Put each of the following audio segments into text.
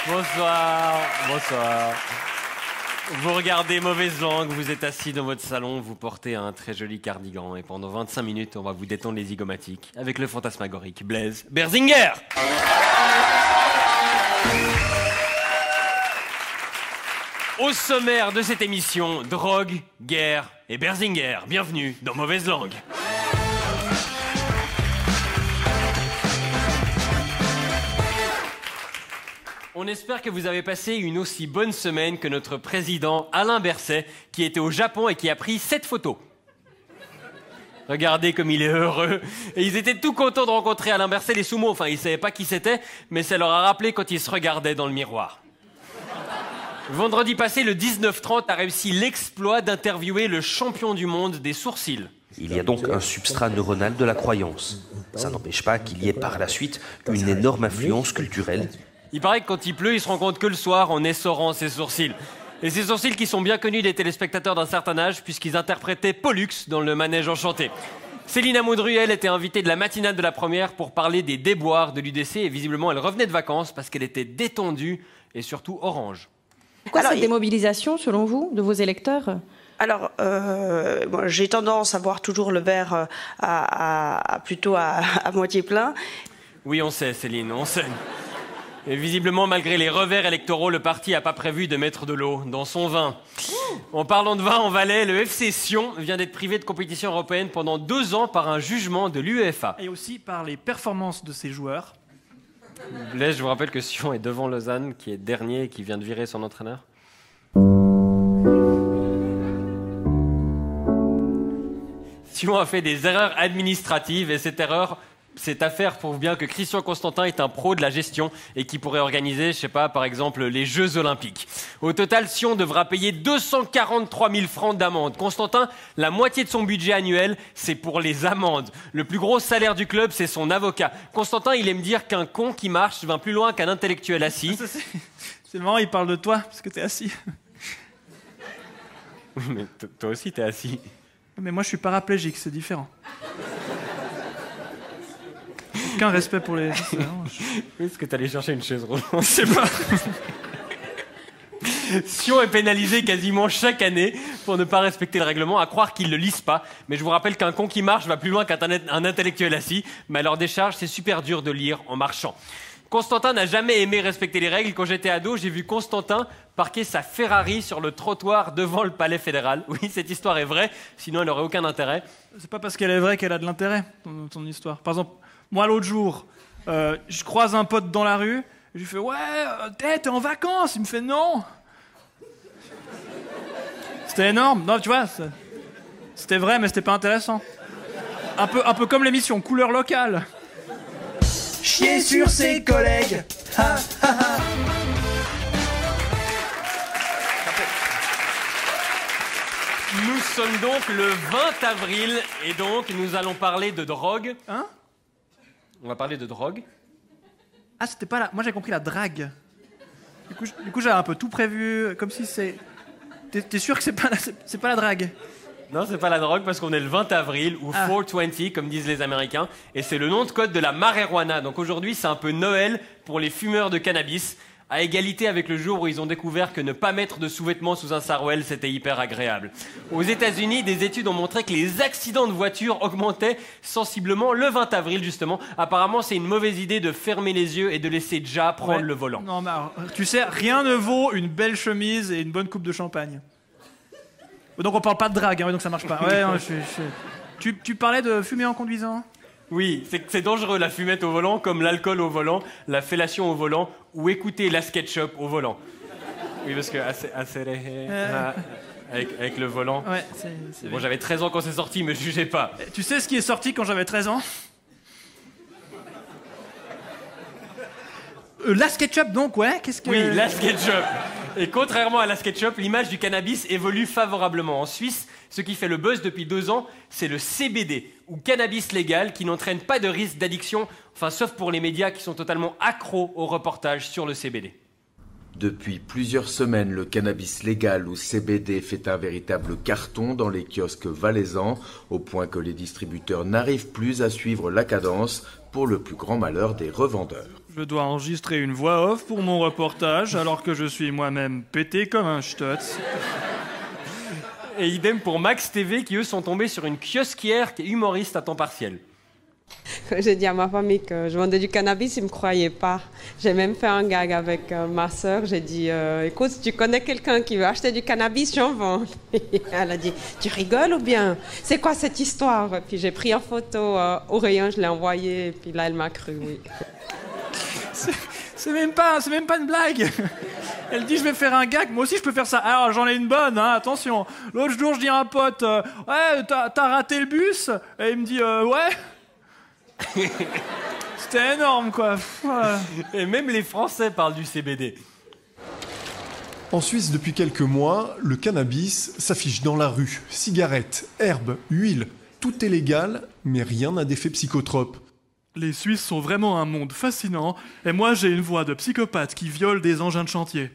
Bonsoir, bonsoir. Vous regardez Mauvaise Langue, vous êtes assis dans votre salon, vous portez un très joli cardigan et pendant 25 minutes, on va vous détendre les zygomatiques avec le fantasmagorique Blaise Berzinger. Au sommaire de cette émission, drogue, guerre et Berzinger. Bienvenue dans Mauvaise Langue. On espère que vous avez passé une aussi bonne semaine que notre président Alain Berset, qui était au Japon et qui a pris 7 photos. Regardez comme il est heureux. Et ils étaient tout contents de rencontrer Alain Berset, les sumo. Enfin, ils ne savaient pas qui c'était, mais ça leur a rappelé quand ils se regardaient dans le miroir. Vendredi passé, le 19-30 a réussi l'exploit d'interviewer le champion du monde des sourcils. Il y a donc un substrat neuronal de la croyance. Ça n'empêche pas qu'il y ait par la suite une énorme influence culturelle. Il paraît que quand il pleut, il se rend compte que le soir en essorant ses sourcils. Et ces sourcils qui sont bien connus des téléspectateurs d'un certain âge puisqu'ils interprétaient Pollux dans le Manège Enchanté. Céline Amoudru, elle, était invitée de la matinale de la première pour parler des déboires de l'UDC et visiblement elle revenait de vacances parce qu'elle était détendue et surtout orange. Pourquoi cette démobilisation, selon vous, de vos électeurs ? Alors, bon, j'ai tendance à voir toujours le verre plutôt à moitié plein. Oui, on sait, Céline, on sait. Et visiblement, malgré les revers électoraux, le parti n'a pas prévu de mettre de l'eau dans son vin. En parlant de vin en Valais, le FC Sion vient d'être privé de compétition européenne pendant 2 ans par un jugement de l'UEFA. Et aussi par les performances de ses joueurs. Blaise, je vous rappelle que Sion est devant Lausanne, qui est dernier et qui vient de virer son entraîneur. Sion a fait des erreurs administratives et cette affaire prouve bien que Christian Constantin est un pro de la gestion et qui pourrait organiser, je sais pas, par exemple, les Jeux Olympiques. Au total, Sion devra payer 243 000 francs d'amende. Constantin, la moitié de son budget annuel, c'est pour les amendes. Le plus gros salaire du club, c'est son avocat. Constantin, il aime dire qu'un con qui marche va plus loin qu'un intellectuel assis. C'est marrant, il parle de toi, parce que t'es assis. Mais toi aussi, t'es assis. Mais moi, je suis paraplégique, c'est différent. Aucun respect pour les... Oui, est-ce que t'allais chercher une chaise roulante? Je sais pas. Sion est pénalisé quasiment chaque année pour ne pas respecter le règlement, à croire qu'ils ne le lisent pas. Mais je vous rappelle qu'un con qui marche va plus loin qu'un intellectuel assis. Mais à leur décharge, c'est super dur de lire en marchant. Constantin n'a jamais aimé respecter les règles. Quand j'étais ado, j'ai vu Constantin parquer sa Ferrari sur le trottoir devant le palais fédéral. Oui, cette histoire est vraie, sinon elle n'aurait aucun intérêt. C'est pas parce qu'elle est vraie qu'elle a de l'intérêt, ton histoire. Par exemple, moi l'autre jour, je croise un pote dans la rue, je lui fais « Ouais, t'es en vacances ?» Il me fait « Non !» C'était énorme. Non, tu vois, c'était vrai, mais c'était pas intéressant. Un peu comme l'émission Couleur locale. Chier sur ses collègues. Ha, ha, ha. Nous sommes donc le 20 avril et donc nous allons parler de drogue. Hein? On va parler de drogue. Ah, c'était pas la... Moi, j'ai compris la drague. Du coup, j'avais un peu tout prévu, comme si c'est... T'es sûr que c'est pas la drague? Non, c'est pas la drogue parce qu'on est le 20 avril ou 420 comme disent les Américains et c'est le nom de code de la marijuana. Donc aujourd'hui, c'est un peu Noël pour les fumeurs de cannabis, à égalité avec le jour où ils ont découvert que ne pas mettre de sous-vêtements sous un sarouel, c'était hyper agréable. Aux États-Unis, des études ont montré que les accidents de voiture augmentaient sensiblement le 20 avril justement. Apparemment, c'est une mauvaise idée de fermer les yeux et de laisser Ja prendre le volant. Non, mais alors, tu sais, rien ne vaut une belle chemise et une bonne coupe de champagne. Donc on parle pas de drague, hein, donc ça marche pas. Ouais, non, tu parlais de fumer en conduisant? Oui, c'est dangereux la fumette au volant, comme l'alcool au volant, la fellation au volant, ou écouter la SketchUp au volant. Oui, parce que avec le volant. Ouais, c'est bon, j'avais 13 ans quand c'est sorti, me jugez pas. Tu sais ce qui est sorti quand j'avais 13 ans? La SketchUp donc, ouais, qu'est-ce que... Oui, la SketchUp. Et contrairement à la SketchUp, l'image du cannabis évolue favorablement. En Suisse, ce qui fait le buzz depuis 2 ans, c'est le CBD, ou cannabis légal, qui n'entraîne pas de risque d'addiction, enfin sauf pour les médias qui sont totalement accros aux reportages sur le CBD. Depuis plusieurs semaines, le cannabis légal ou CBD fait un véritable carton dans les kiosques valaisans, au point que les distributeurs n'arrivent plus à suivre la cadence, pour le plus grand malheur des revendeurs. Je dois enregistrer une voix off pour mon reportage, alors que je suis moi-même pété comme un stutz. Et idem pour Max TV, qui eux sont tombés sur une kiosquière qui est humoriste à temps partiel. Quand j'ai dit à ma famille que je vendais du cannabis, ils ne me croyaient pas. J'ai même fait un gag avec ma sœur. J'ai dit, écoute, si tu connais quelqu'un qui veut acheter du cannabis, j'en vends. Elle a dit, tu rigoles ou bien? C'est quoi cette histoire? Puis j'ai pris en photo au rayon, je l'ai envoyé, et puis là, elle m'a cru, oui. C'est même pas une blague. Elle dit, je vais faire un gag, moi aussi je peux faire ça. Alors j'en ai une bonne, hein, attention. L'autre jour, je dis à un pote, ouais, t'as raté le bus? Et il me dit, ouais. C'était énorme, quoi. Et même les Français parlent du CBD. En Suisse, depuis quelques mois, le cannabis s'affiche dans la rue. Cigarettes, herbes, huile, tout est légal, mais rien n'a d'effet psychotrope. Les Suisses sont vraiment un monde fascinant, et moi j'ai une voix de psychopathe qui viole des engins de chantier.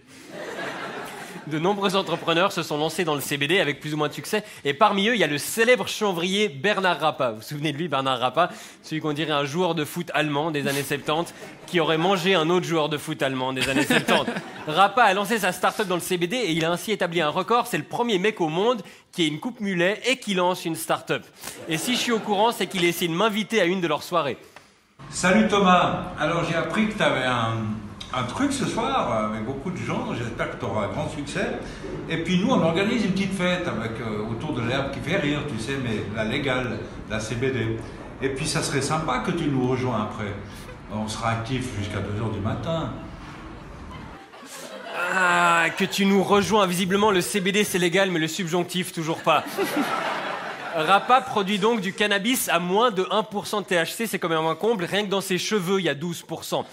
De nombreux entrepreneurs se sont lancés dans le CBD avec plus ou moins de succès. Et parmi eux, il y a le célèbre chanvrier Bernard Rappa. Vous vous souvenez de lui, Bernard Rappa? Celui qu'on dirait un joueur de foot allemand des années 70 qui aurait mangé un autre joueur de foot allemand des années 70. Rappa a lancé sa start-up dans le CBD et il a ainsi établi un record. C'est le premier mec au monde qui a une coupe mulet et qui lance une start-up. Et si je suis au courant, c'est qu'il a essayé de m'inviter à une de leurs soirées. Salut Thomas. Alors j'ai appris que tu avais un truc ce soir avec beaucoup de gens, j'espère que tu auras un grand succès. Et puis nous, on organise une petite fête avec, autour de l'herbe qui fait rire, tu sais, mais la légale, la CBD. Et puis ça serait sympa que tu nous rejoins après. On sera actifs jusqu'à 2h du matin. Ah, que tu nous rejoins. Visiblement, le CBD c'est légal, mais le subjonctif toujours pas. Rappa produit donc du cannabis à moins de 1% de THC, c'est quand même un comble. Rien que dans ses cheveux, il y a 12%.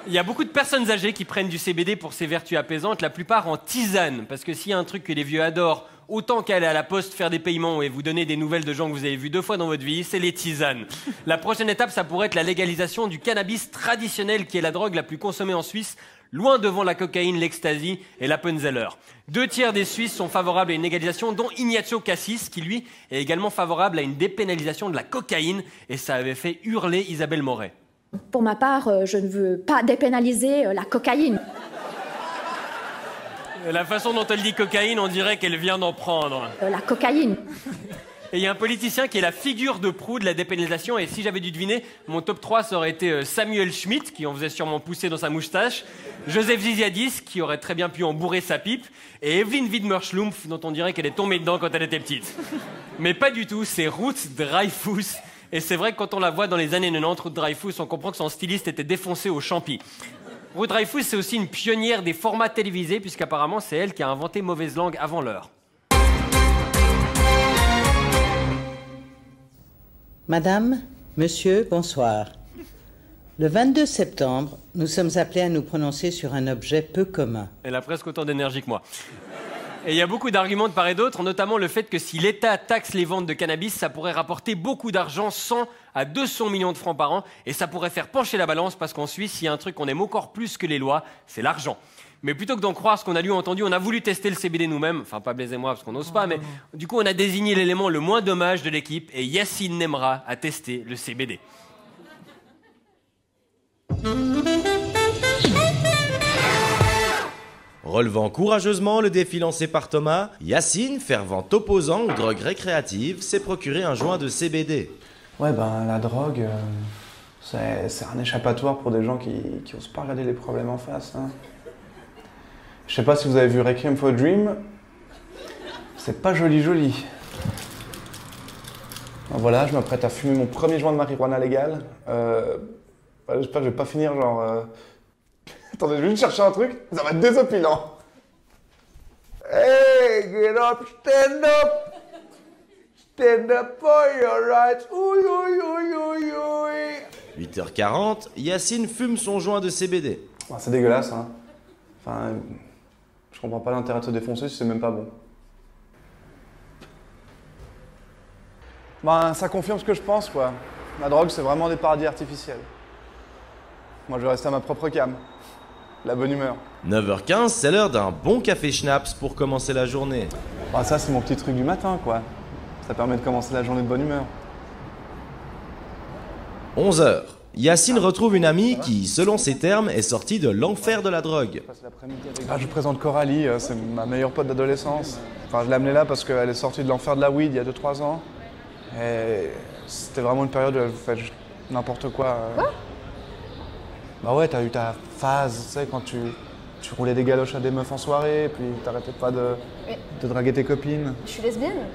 Il y a beaucoup de personnes âgées qui prennent du CBD pour ses vertus apaisantes, la plupart en tisane. Parce que s'il y a un truc que les vieux adorent, autant qu'aller à la poste faire des paiements et vous donner des nouvelles de gens que vous avez vus 2 fois dans votre vie, c'est les tisanes. La prochaine étape, ça pourrait être la légalisation du cannabis traditionnel, qui est la drogue la plus consommée en Suisse, loin devant la cocaïne, l'ecstasy et l'appenzeller. 2 tiers des Suisses sont favorables à une légalisation, dont Ignacio Cassis, qui lui est également favorable à une dépénalisation de la cocaïne, et ça avait fait hurler Isabelle Moret. Pour ma part, je ne veux pas dépénaliser la cocaïne. La façon dont elle dit cocaïne, on dirait qu'elle vient d'en prendre. La cocaïne. Et il y a un politicien qui est la figure de proue de la dépénalisation, et si j'avais dû deviner, mon top 3 ça aurait été Samuel Schmitt, qui en faisait sûrement pousser dans sa moustache, Joseph Ziziadis, qui aurait très bien pu en bourrer sa pipe, et Evelyn Widmer-Schlumpf, dont on dirait qu'elle est tombée dedans quand elle était petite. Mais pas du tout, c'est Ruth Dreyfus. Et c'est vrai que quand on la voit dans les années 90, Ruth Dreyfus, on comprend que son styliste était défoncé au champi. Ruth Dreyfus, c'est aussi une pionnière des formats télévisés, puisqu'apparemment c'est elle qui a inventé Mauvaise Langue avant l'heure. Madame, monsieur, bonsoir. Le 22 septembre, nous sommes appelés à nous prononcer sur un objet peu commun. Elle a presque autant d'énergie que moi. Et il y a beaucoup d'arguments de part et d'autre, notamment le fait que si l'État taxe les ventes de cannabis, ça pourrait rapporter beaucoup d'argent, 100 à 200 millions de francs par an, et ça pourrait faire pencher la balance, parce qu'en Suisse, il y a un truc qu'on aime encore plus que les lois, c'est l'argent. Mais plutôt que d'en croire ce qu'on a lu ou entendu, on a voulu tester le CBD nous-mêmes, enfin pas Blaise et moi parce qu'on n'ose pas, mais du coup on a désigné l'élément le moins dommage de l'équipe, et Yacine Nemra a testé le CBD. Relevant courageusement le défi lancé par Thomas, Yacine, fervent opposant aux drogues récréatives, s'est procuré un joint de CBD. Ouais, ben la drogue, c'est un échappatoire pour des gens qui osent pas regarder les problèmes en face. Hein. Je sais pas si vous avez vu Requiem for a Dream, c'est pas joli. Ben voilà, je m'apprête à fumer mon premier joint de marijuana légal. J'espère que je vais pas finir genre... Attendez, je vais juste chercher un truc, ça va être désopilant. Hey, get up, stand up. Stand up for your rights. Ouï, ouï, ouï, ouï, ouï. 8h40, Yacine fume son joint de CBD. Ben, c'est dégueulasse, hein. Enfin, je comprends pas l'intérêt de se défoncer si c'est même pas bon. Ben, ça confirme ce que je pense, quoi. La drogue, c'est vraiment des paradis artificiels. Moi, je vais rester à ma propre cam. la bonne humeur. 9h15, c'est l'heure d'un bon café schnapps pour commencer la journée. Bah, ça, c'est mon petit truc du matin, quoi. Ça permet de commencer la journée de bonne humeur. 11h, Yacine retrouve une amie qui, selon ses termes, est sortie de l'enfer de la drogue. Ah, je vous présente Coralie, c'est ma meilleure pote d'adolescence. Enfin, je l'ai amenée là parce qu'elle est sortie de l'enfer de la weed il y a 2-3 ans. Et c'était vraiment une période où elle fait n'importe quoi. Quoi? Bah ouais, t'as eu ta phase, tu sais, quand tu roulais des galoches à des meufs en soirée, puis t'arrêtais pas de draguer tes copines. Je suis lesbienne.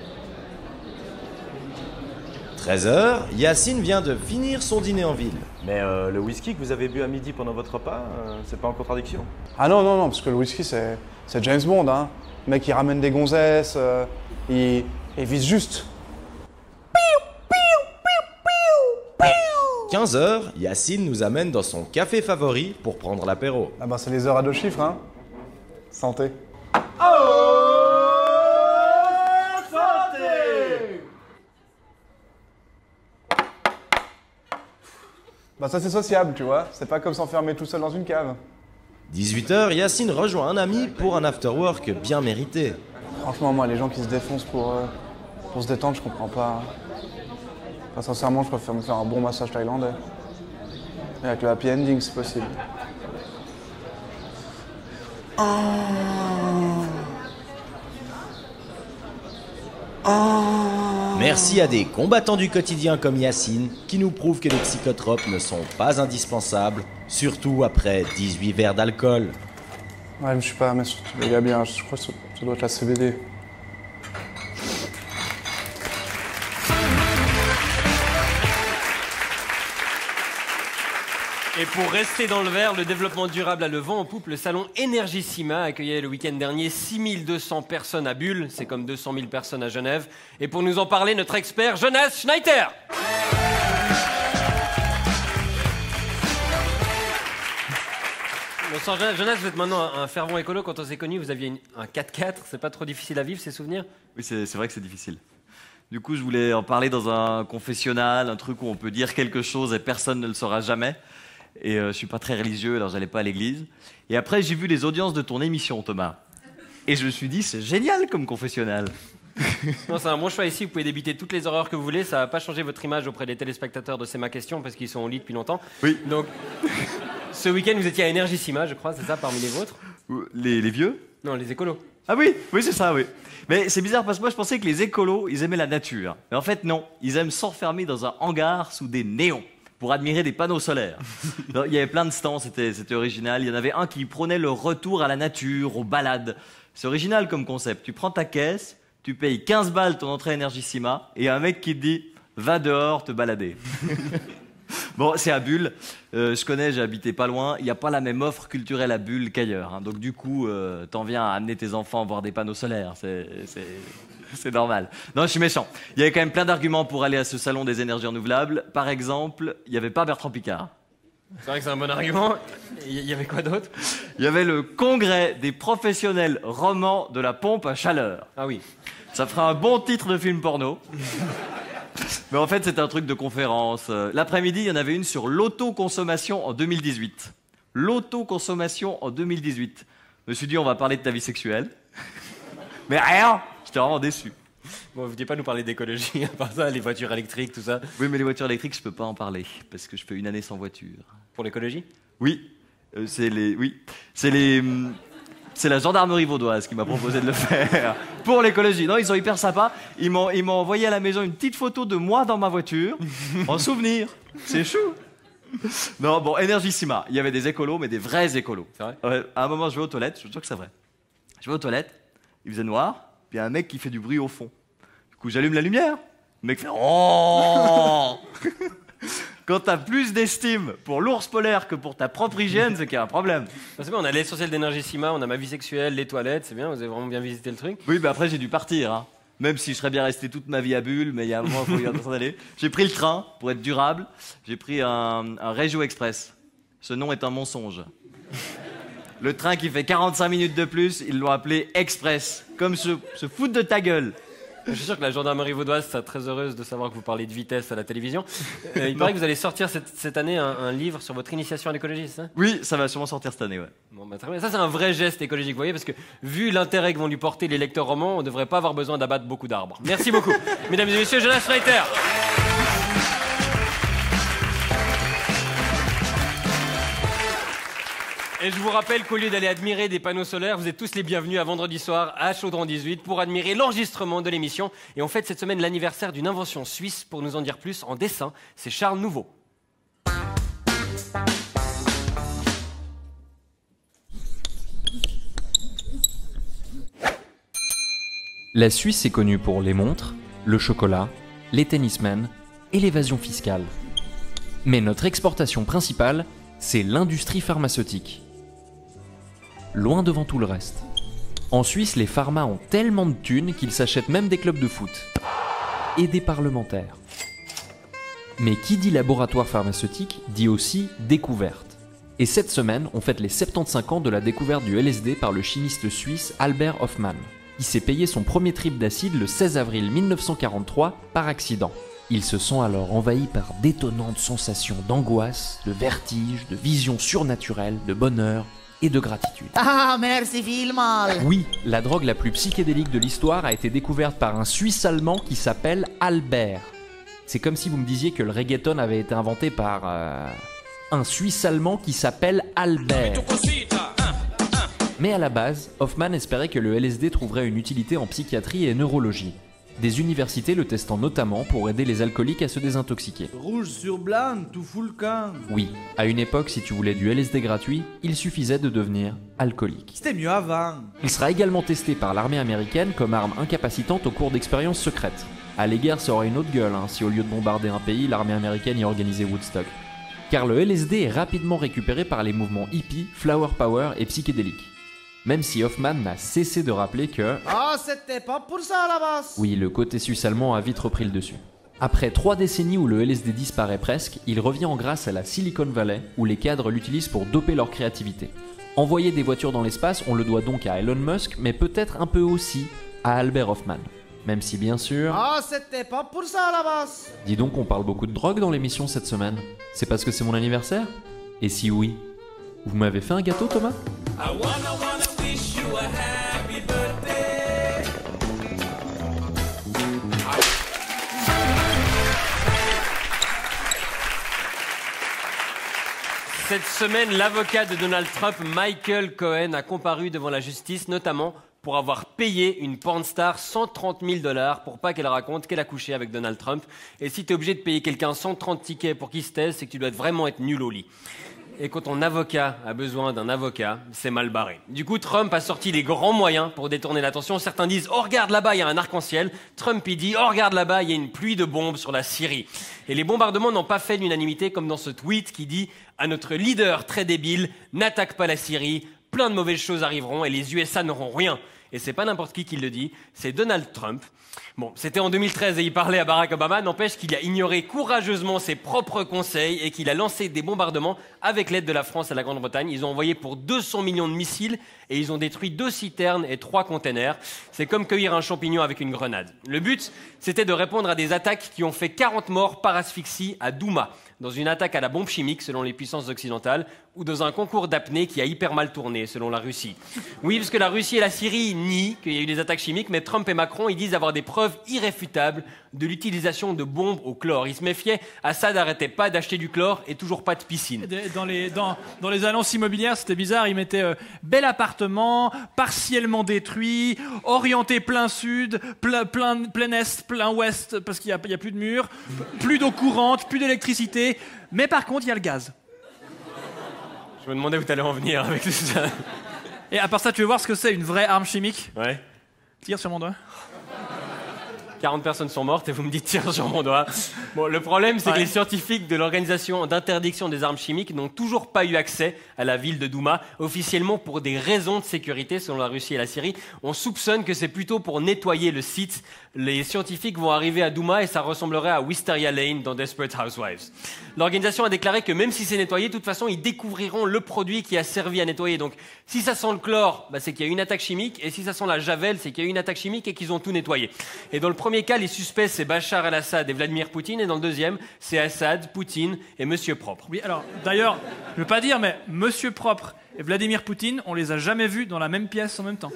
13h, Yacine vient de finir son dîner en ville. Mais le whisky que vous avez bu à midi pendant votre repas, c'est pas en contradiction? Ah non, non, non, parce que le whisky, c'est James Bond, hein. Le mec, il ramène des gonzesses, il vise juste. 15h, Yacine nous amène dans son café favori pour prendre l'apéro. Ah bah c'est les heures à 2 chiffres, hein. Santé. Bah ça c'est sociable, tu vois. C'est pas comme s'enfermer tout seul dans une cave. 18h, Yacine rejoint un ami pour un after-work bien mérité. Franchement, moi, les gens qui se défoncent pour se détendre, je comprends pas. Enfin, sincèrement, je préfère me faire un bon massage thaïlandais. Et avec le happy ending, c'est possible. Merci à des combattants du quotidien comme Yacine qui nous prouvent que les psychotropes ne sont pas indispensables, surtout après 18 verres d'alcool. Ouais, mais je suis pas, mais surtout les gars bien, je crois que ça doit être la CBD. Et pour rester dans le vert, le développement durable a le vent en poupe. Le salon Energissima accueillait le week-end dernier 6200 personnes à Bulle. C'est comme 200 000 personnes à Genève. Et pour nous en parler, notre expert Jonas Schneider. Bonsoir Jonas, vous êtes maintenant un fervent écolo. Quand on s'est connus, vous aviez un 4x4. C'est pas trop difficile à vivre, ces souvenirs? Oui, c'est vrai que c'est difficile. Du coup, je voulais en parler dans un confessionnal, un truc où on peut dire quelque chose et personne ne le saura jamais. Et je suis pas très religieux, alors j'allais pas à l'église. Et après, j'ai vu les audiences de ton émission, Thomas. Et je me suis dit, c'est génial comme confessionnal. Non, c'est un bon choix ici. Vous pouvez débiter toutes les horreurs que vous voulez. Ça va pas changer votre image auprès des téléspectateurs de C'est ma question parce qu'ils sont au lit depuis longtemps. Oui. Donc, ce week-end, vous étiez à Energissima, je crois, c'est ça, parmi les vôtres? Les vieux? Non, les écolos. Ah oui, oui, c'est ça, oui. Mais c'est bizarre parce que moi, je pensais que les écolos, ils aimaient la nature. Mais en fait, non. Ils aiment s'enfermer dans un hangar sous des néons pour admirer des panneaux solaires. Alors, il y avait plein de stands, c'était original. Il y en avait un qui prônait le retour à la nature, aux balades. C'est original comme concept. Tu prends ta caisse, tu payes 15 balles ton entrée à Energissima, et un mec qui te dit « Va dehors te balader ». Bon, c'est à Bulle. Je connais, j'ai habité pas loin. Il n'y a pas la même offre culturelle à Bulle qu'ailleurs. Hein. Donc du coup, t'en viens à amener tes enfants voir des panneaux solaires. C'est normal. Non, je suis méchant. Il y avait quand même plein d'arguments pour aller à ce salon des énergies renouvelables. Par exemple, il n'y avait pas Bertrand Piccard. C'est vrai que c'est un bon argument. Il y avait quoi d'autre? Il y avait le congrès des professionnels romans de la pompe à chaleur. Ah oui. Ça ferait un bon titre de film porno. Mais en fait, c'était un truc de conférence. L'après-midi, il y en avait une sur l'autoconsommation en 2018. L'autoconsommation en 2018. Je me suis dit, on va parler de ta vie sexuelle. Mais rien. J'étais vraiment déçu. Bon, vous ne vouliez pas nous parler d'écologie, à part ça, les voitures électriques, tout ça? Oui, mais les voitures électriques, je peux pas en parler, parce que je fais une année sans voiture. Pour l'écologie? Oui. C'est la gendarmerie vaudoise qui m'a proposé de le faire pour l'écologie. Non, ils sont hyper sympas. Ils m'ont envoyé à la maison une petite photo de moi dans ma voiture, en souvenir. C'est chou. Non, bon, Energissima. Il y avait des écolos, mais des vrais écolos. C'est vrai? Ouais, à un moment, je vais aux toilettes. Je suis sûr que c'est vrai. Je vais aux toilettes. Il faisait noir. Puis il y a un mec qui fait du bruit au fond. Du coup, j'allume la lumière. Le mec fait « Oh !» Quand t'as plus d'estime pour l'ours polaire que pour ta propre hygiène, c'est qu'il y a un problème. C'est bien, on a l'essentiel d'Energissima, on a ma vie sexuelle, les toilettes, c'est bien, vous avez vraiment bien visité le truc. Oui, mais après j'ai dû partir, hein. Même si je serais bien resté toute ma vie à Bulle, mais il y a un moment où il faut y aller. J'ai pris le train pour être durable, j'ai pris un Régio Express. Ce nom est un mensonge. Le train qui fait 45 minutes de plus, ils l'ont appelé Express, comme se foutre de ta gueule. Je suis sûr que la gendarmerie vaudoise sera très heureuse de savoir que vous parlez de vitesse à la télévision. Il paraît que vous allez sortir cette année un livre sur votre initiation à l'écologie, c'est ça? Oui, ça va sûrement sortir cette année, ouais. Bon, bah, très bien. Ça, c'est un vrai geste écologique, vous voyez, parce que vu l'intérêt que vont lui porter les lecteurs romans, on ne devrait pas avoir besoin d'abattre beaucoup d'arbres. Merci beaucoup. Mesdames et messieurs, Jonas Reiter. Et je vous rappelle qu'au lieu d'aller admirer des panneaux solaires, vous êtes tous les bienvenus à vendredi soir à Chaudron 18 pour admirer l'enregistrement de l'émission. Et on fête cette semaine l'anniversaire d'une invention suisse. Pour nous en dire plus en dessin, c'est Charles Nouveau. La Suisse est connue pour les montres, le chocolat, les tennismen et l'évasion fiscale. Mais notre exportation principale, c'est l'industrie pharmaceutique. Loin devant tout le reste. En Suisse, les pharmas ont tellement de thunes qu'ils s'achètent même des clubs de foot. Et des parlementaires. Mais qui dit laboratoire pharmaceutique dit aussi découverte. Et cette semaine, on fête les 75 ans de la découverte du LSD par le chimiste suisse Albert Hofmann. Il s'est payé son premier trip d'acide le 16 avril 1943 par accident. Ils se sont alors envahis par d'étonnantes sensations d'angoisse, de vertige, de visions surnaturelles, de bonheur et de gratitude. Ah, merci Filmal. Oui, la drogue la plus psychédélique de l'histoire a été découverte par un Suisse allemand qui s'appelle Albert. C'est comme si vous me disiez que le reggaeton avait été inventé par un Suisse allemand qui s'appelle Albert. Mais à la base, Hofmann espérait que le LSD trouverait une utilité en psychiatrie et neurologie. Des universités le testant notamment pour aider les alcooliques à se désintoxiquer. Rouge sur blanc, tout fout le camp. Oui, à une époque, si tu voulais du LSD gratuit, il suffisait de devenir alcoolique. C'était mieux avant. Il sera également testé par l'armée américaine comme arme incapacitante au cours d'expériences secrètes. À l'égard, ça aurait une autre gueule si au lieu de bombarder un pays, l'armée américaine y organisait Woodstock. Car le LSD est rapidement récupéré par les mouvements hippie, flower power et psychédéliques. Même si Hofmann n'a cessé de rappeler que... Ah, c'était pas pour ça à la base. Oui, le côté suisse allemand a vite repris le dessus. Après 3 décennies où le LSD disparaît presque, il revient en grâce à la Silicon Valley, où les cadres l'utilisent pour doper leur créativité. Envoyer des voitures dans l'espace, on le doit donc à Elon Musk, mais peut-être un peu aussi à Albert Hofmann. Même si bien sûr... Ah, c'était pas pour ça à la base. Dis donc, on parle beaucoup de drogue dans l'émission cette semaine. C'est parce que c'est mon anniversaire? Et si oui, vous m'avez fait un gâteau, Thomas? Cette semaine, l'avocat de Donald Trump, Michael Cohen, a comparu devant la justice, notamment pour avoir payé une pornstar $130 000 pour pas qu'elle raconte qu'elle a couché avec Donald Trump. Et si tu es obligé de payer quelqu'un 130 tickets pour qu'il se taise, c'est que tu dois vraiment être nul au lit. Et quand ton avocat a besoin d'un avocat, c'est mal barré. Du coup, Trump a sorti les grands moyens pour détourner l'attention. Certains disent « Oh, regarde là-bas, il y a un arc-en-ciel ». Trump, il dit « Oh, regarde là-bas, il y a une pluie de bombes sur la Syrie ». Et les bombardements n'ont pas fait l'unanimité, comme dans ce tweet qui dit « À notre leader très débile, n'attaque pas la Syrie, plein de mauvaises choses arriveront et les USA n'auront rien ». Et c'est pas n'importe qui le dit, c'est Donald Trump. Bon, c'était en 2013 et il parlait à Barack Obama, n'empêche qu'il a ignoré courageusement ses propres conseils et qu'il a lancé des bombardements avec l'aide de la France et la Grande-Bretagne. Ils ont envoyé pour 200 millions de missiles et ils ont détruit 2 citernes et 3 containers. C'est comme cueillir un champignon avec une grenade. Le but, c'était de répondre à des attaques qui ont fait 40 morts par asphyxie à Douma, dans une attaque à la bombe chimique selon les puissances occidentales, ou dans un concours d'apnée qui a hyper mal tourné selon la Russie. Oui, parce que la Russie et la Syrie nient qu'il y a eu des attaques chimiques, mais Trump et Macron, ils disent avoir des preuves irréfutables de l'utilisation de bombes au chlore. Ils se méfiaient, Assad n'arrêtait pas d'acheter du chlore et toujours pas de piscine. Dans les annonces immobilières, c'était bizarre, ils mettaient bel appartement, partiellement détruit, orienté plein sud, plein est, plein ouest, parce qu'il n'y a plus de murs, plus d'eau courante, plus d'électricité, mais par contre, il y a le gaz. Je me demandais où t'allais en venir avec tout ça. Et à part ça, tu veux voir ce que c'est une vraie arme chimique? Ouais. Tire sur mon doigt. 40 personnes sont mortes et vous me dites tire sur mon doigt. Bon, le problème, c'est que les scientifiques de l'organisation d'interdiction des armes chimiques n'ont toujours pas eu accès à la ville de Douma, officiellement pour des raisons de sécurité, selon la Russie et la Syrie. On soupçonne que c'est plutôt pour nettoyer le site. Les scientifiques vont arriver à Douma et ça ressemblerait à Wisteria Lane dans Desperate Housewives. L'organisation a déclaré que même si c'est nettoyé, de toute façon, ils découvriront le produit qui a servi à nettoyer. Donc, si ça sent le chlore, c'est qu'il y a eu une attaque chimique, et si ça sent la javel, c'est qu'il y a eu une attaque chimique et qu'ils ont tout nettoyé. Et dans le premier cas, les suspects, c'est Bachar el-Assad et Vladimir Poutine, et dans le deuxième, c'est Assad, Poutine et Monsieur Propre. Oui, alors, d'ailleurs, je ne veux pas dire, mais Monsieur Propre et Vladimir Poutine, on les a jamais vus dans la même pièce en même temps.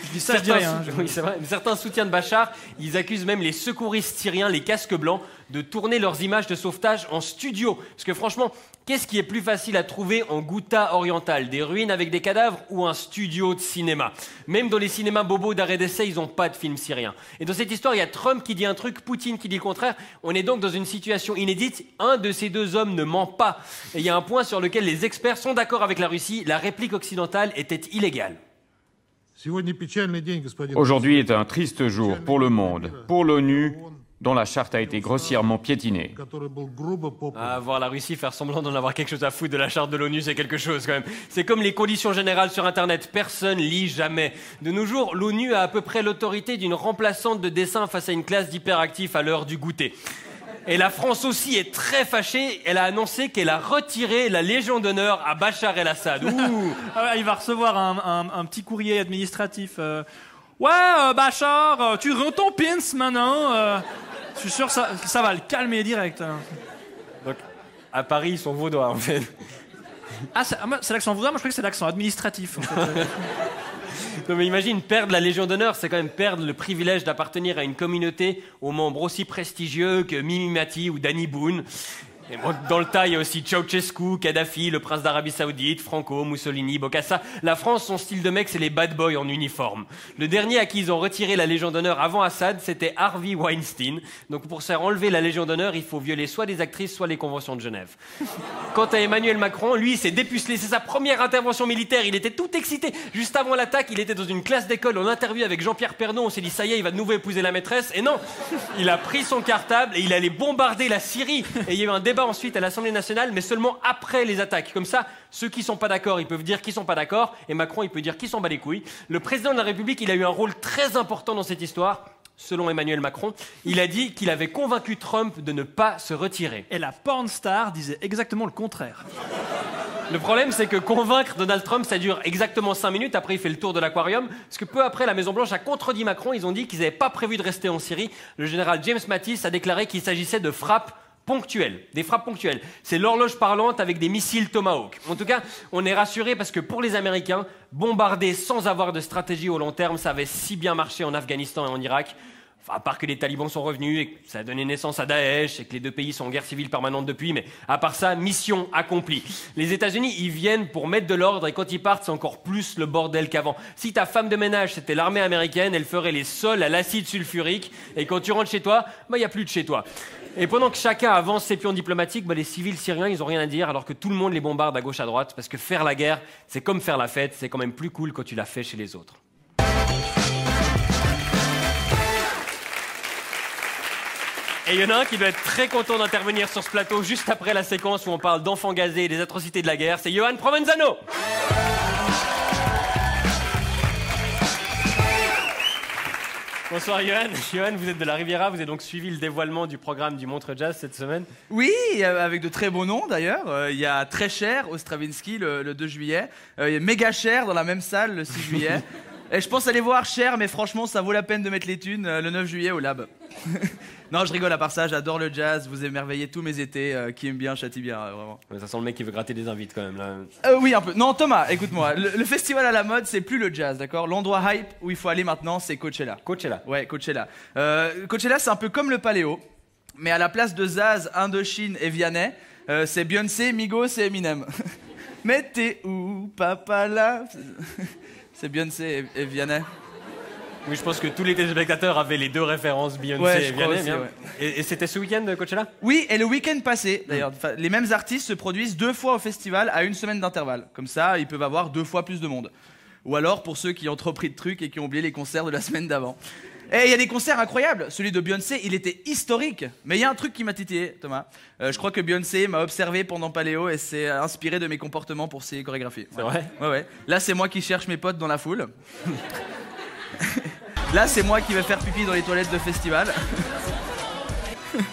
Je dis ça, je dis rien. Oui, c'est vrai. Certains soutiens de Bachar, ils accusent même les secouristes syriens, les casques blancs, de tourner leurs images de sauvetage en studio. Parce que franchement, qu'est-ce qui est plus facile à trouver en Ghouta oriental? Des ruines avec des cadavres ou un studio de cinéma? Même dans les cinémas bobos d'arrêt d'essai, ils n'ont pas de films syriens. Et dans cette histoire, il y a Trump qui dit un truc, Poutine qui dit le contraire. On est donc dans une situation inédite. Un de ces deux hommes ne ment pas. Et il y a un point sur lequel les experts sont d'accord avec la Russie. La réplique occidentale était illégale. Aujourd'hui est un triste jour pour le monde, pour l'ONU, dont la charte a été grossièrement piétinée. Voir la Russie faire semblant d'en avoir quelque chose à foutre de la charte de l'ONU, c'est quelque chose quand même. C'est comme les conditions générales sur Internet, personne lit jamais. De nos jours, l'ONU a à peu près l'autorité d'une remplaçante de dessin face à une classe d'hyperactifs à l'heure du goûter. Et la France aussi est très fâchée, elle a annoncé qu'elle a retiré la Légion d'honneur à Bachar el-Assad. Il va recevoir un petit courrier administratif. Bachar, tu rends ton pins maintenant. Je suis sûr que ça va le calmer direct. Donc, à Paris, ils sont vaudois, en fait. Ah, c'est l'accent vaudois, moi je crois que c'est l'accent administratif. En fait. Non mais imagine, perdre la Légion d'honneur, c'est quand même perdre le privilège d'appartenir à une communauté aux membres aussi prestigieux que Mimi Mati ou Danny Boone. Et bon, dans le tas, il y a aussi Ceausescu, Kadhafi, le prince d'Arabie Saoudite, Franco, Mussolini, Bokassa. La France, son style de mec, c'est les bad boys en uniforme. Le dernier à qui ils ont retiré la Légion d'honneur avant Assad, c'était Harvey Weinstein. Donc pour se faire enlever la Légion d'honneur, il faut violer soit des actrices, soit les conventions de Genève. Quant à Emmanuel Macron, lui, il s'est dépucelé. C'est sa première intervention militaire. Il était tout excité. Juste avant l'attaque, il était dans une classe d'école en interview avec Jean-Pierre Pernaut. On s'est dit, ça y est, il va de nouveau épouser la maîtresse. Et non, il a pris son cartable et il allait bombarder la Syrie. Et il y a eu un débat ensuite à l'Assemblée nationale, mais seulement après les attaques. Comme ça, ceux qui sont pas d'accord, ils peuvent dire qu'ils sont pas d'accord, et Macron, il peut dire qu'ils s'en bat les couilles. Le président de la République, il a eu un rôle très important dans cette histoire. Selon Emmanuel Macron, il a dit qu'il avait convaincu Trump de ne pas se retirer. Et la porn star disait exactement le contraire. Le problème, c'est que convaincre Donald Trump, ça dure exactement 5 minutes. Après, il fait le tour de l'aquarium. Parce que peu après, la Maison-Blanche a contredit Macron. Ils ont dit qu'ils n'avaient pas prévu de rester en Syrie. Le général James Mattis a déclaré qu'il s'agissait de frappes ponctuelles, des frappes ponctuelles. C'est l'horloge parlante avec des missiles Tomahawk. En tout cas, on est rassuré parce que pour les Américains, bombarder sans avoir de stratégie au long terme, ça avait si bien marché en Afghanistan et en Irak. Enfin, à part que les talibans sont revenus et que ça a donné naissance à Daesh et que les deux pays sont en guerre civile permanente depuis, mais à part ça, mission accomplie. Les États-Unis, ils viennent pour mettre de l'ordre et quand ils partent, c'est encore plus le bordel qu'avant. Si ta femme de ménage, c'était l'armée américaine, elle ferait les sols à l'acide sulfurique et quand tu rentres chez toi, il n'y a plus de chez toi. Et pendant que chacun avance ses pions diplomatiques, les civils syriens, ils n'ont rien à dire alors que tout le monde les bombarde à gauche à droite parce que faire la guerre, c'est comme faire la fête, c'est quand même plus cool quand tu la fais chez les autres. Et il y en a un qui doit être très content d'intervenir sur ce plateau juste après la séquence où on parle d'enfants gazés et des atrocités de la guerre. C'est Johan Provenzano. Bonsoir Johan. Johan, vous êtes de la Riviera, vous avez donc suivi le dévoilement du programme du Montreux Jazz cette semaine. Oui, avec de très beaux noms d'ailleurs. Il y a Très Cher au Stravinsky le 2 juillet. Il y a Méga Cher dans la même salle le 6 juillet. Et je pense aller voir Cher, mais franchement, ça vaut la peine de mettre les thunes le 9 juillet au Lab. Non, je rigole à part ça, j'adore le jazz, vous émerveillez tous mes étés, qui aime bien, châtie bien, vraiment. Mais ça sent le mec qui veut gratter des invites quand même, là. Oui, un peu. Non, Thomas, écoute-moi, le festival à la mode, c'est plus le jazz, d'accord? L'endroit hype où il faut aller maintenant, c'est Coachella. Coachella? Ouais, Coachella. Coachella, c'est un peu comme le Paléo, mais à la place de Zaz, Indochine et Vianney, c'est Beyoncé, Migos et Eminem. Mais t'es où, papa, là? C'est Beyoncé et Vianney. Oui, je pense que tous les téléspectateurs avaient les deux références, Beyoncé et Vianney. Aussi, ouais. Et c'était ce week-end, Coachella? Oui, et le week-end passé, d'ailleurs. Les mêmes artistes se produisent 2 fois au festival à 1 semaine d'intervalle. Comme ça, ils peuvent avoir 2 fois plus de monde. Ou alors pour ceux qui ont trop pris de trucs et qui ont oublié les concerts de la semaine d'avant. Et il y a des concerts incroyables. Celui de Beyoncé, il était historique. Mais il y a un truc qui m'a titillé, Thomas. Je crois que Beyoncé m'a observé pendant Paléo et s'est inspiré de mes comportements pour ses chorégraphies. C'est vrai ? Ouais. Là, c'est moi qui cherche mes potes dans la foule. Là, c'est moi qui vais faire pipi dans les toilettes de festival.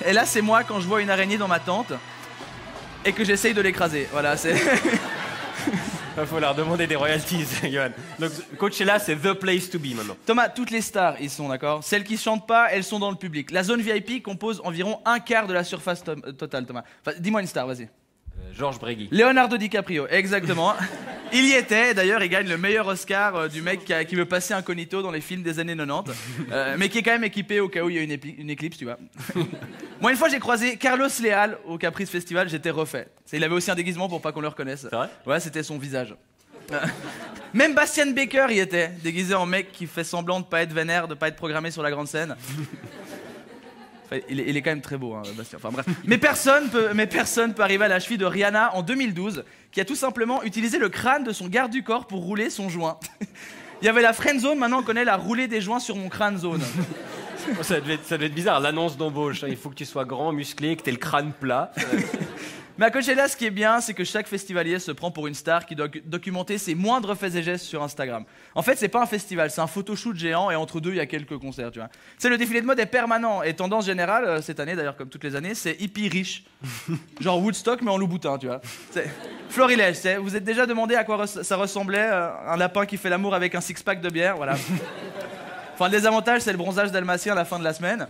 Et là, c'est moi quand je vois une araignée dans ma tente et que j'essaye de l'écraser. Voilà, c'est... Il faut leur demander des royalties, Johan. Donc Coachella, c'est the place to be maintenant. Thomas, toutes les stars, ils sont d'accord. Celles qui chantent pas, elles sont dans le public. La zone VIP compose environ un quart de la surface totale, Thomas. Enfin, dis-moi une star, vas-y. Georges Bregui. Leonardo DiCaprio, exactement. Il y était, d'ailleurs, il gagne le meilleur Oscar du mec qui veut passer incognito dans les films des années 90, mais qui est quand même équipé au cas où il y a une éclipse, tu vois. Moi, une fois, j'ai croisé Carlos Leal au Caprice Festival, j'étais refait. Il avait aussi un déguisement pour pas qu'on le reconnaisse. C'est vrai ? Ouais, c'était son visage. Même Bastian Baker y était, déguisé en mec qui fait semblant de pas être vénère, de pas être programmé sur la grande scène. Enfin, il est quand même très beau, hein, Bastien. Enfin bref. Mais personne peut arriver à la cheville de Rihanna en 2012, qui a tout simplement utilisé le crâne de son garde du corps pour rouler son joint. Il y avait la friend zone, maintenant on connaît la rouler des joints sur mon crâne zone. Ça devait être bizarre, l'annonce d'embauche. Il faut que tu sois grand, musclé, que tu aies le crâne plat. Mais à Coachella, ce qui est bien, c'est que chaque festivalier se prend pour une star qui doit documenter ses moindres faits et gestes sur Instagram. En fait, c'est pas un festival, c'est un photoshoot géant et entre deux, il y a quelques concerts, tu vois. Le défilé de mode est permanent et tendance générale, cette année d'ailleurs, comme toutes les années, c'est hippie riche. Genre Woodstock, mais en Louboutin, tu vois. Florilège, vous êtes déjà demandé à quoi ça ressemblait un lapin qui fait l'amour avec un six-pack de bière, voilà. Enfin, le désavantage, c'est le bronzage dalmatien à la fin de la semaine.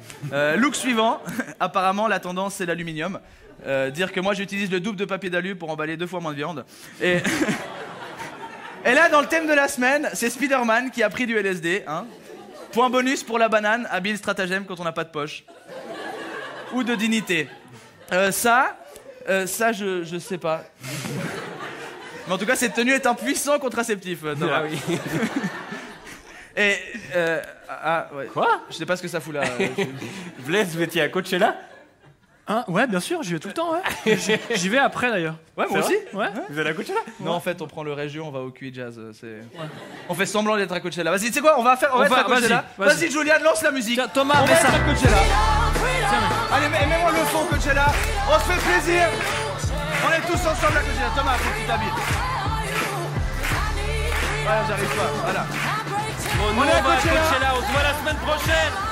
Look suivant, apparemment, la tendance, c'est l'aluminium. Dire que moi j'utilise le double de papier d'alu pour emballer 2 fois moins de viande. Et là, dans le thème de la semaine, c'est Spider-Man qui a pris du LSD. Hein. Point bonus pour la banane, habile stratagème quand on n'a pas de poche. Ou de dignité. Ça, je sais pas. Mais en tout cas, cette tenue est un puissant contraceptif. Ah oui. Et ouais. Quoi ? Je sais pas ce que ça fout là. Blaise, vous étiez à Coachella ? Hein, ouais, bien sûr, j'y vais tout le temps, ouais. J'y vais après d'ailleurs. Ouais, moi aussi. Ouais. Vous allez à Coachella ? Non, en fait, on prend le Régio, on va au QI Jazz. On fait semblant d'être à Coachella. Vas-y, tu sais quoi, on va être à Coachella. Vas-y, Julian, lance la musique. Tiens, Thomas, on va être à Coachella. Tiens, allez, mets-moi le son Coachella. On se fait plaisir. On est tous ensemble à Coachella. Thomas, faut que tu t'habilles. Voilà, j'arrive pas. Voilà. Bon, nous, on va à Coachella. On se voit la semaine prochaine.